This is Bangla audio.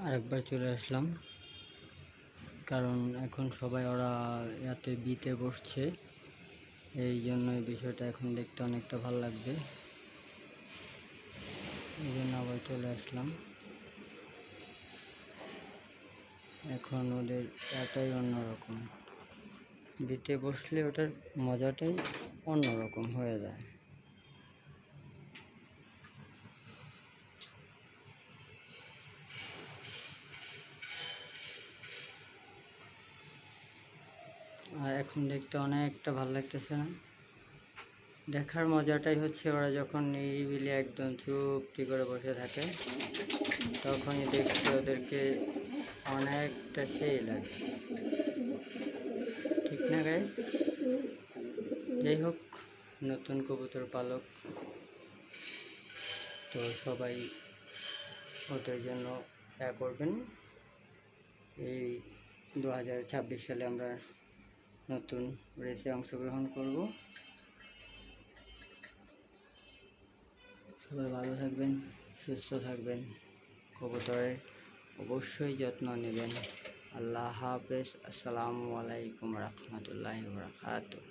আরেকবার চলে আসলাম, কারণ এখন সবাই ওরা ইয়াতে বিতে বসছে, এই জন্য এই বিষয়টা এখন দেখতে অনেকটা ভালো লাগবে, এই জন্য আবার চলে আসলাম। এখন ওদের এটাই অন্যরকম, বিতে বসলে ওটার মজাটাই অন্যরকম হয়ে যায়। আর এখন দেখতে অনেকটা ভালো লাগতেছে না? দেখার মজাটাই হচ্ছে ওরা যখন নিরিবিলি একদম চুপটি করে বসে থাকে, তখনই দেখতে ওদেরকে অনেকটা সেই লাগে, ঠিক না গাইস? যাই হোক, নতুন কবুতর পালক তো সবাই ওদের জন্য করবেন। এই 2026 সালে আমরা নতুন রেসে অংশগ্রহণ করব। সবাই ভালো থাকবেন, সুস্থ থাকবেন, কবুতরের অবশ্যই যত্ন নেবেন। আল্লাহ হাফেজ। আসসালামু আলাইকুম রহমতুল্লাহি ওয়া বারাকাতুহু।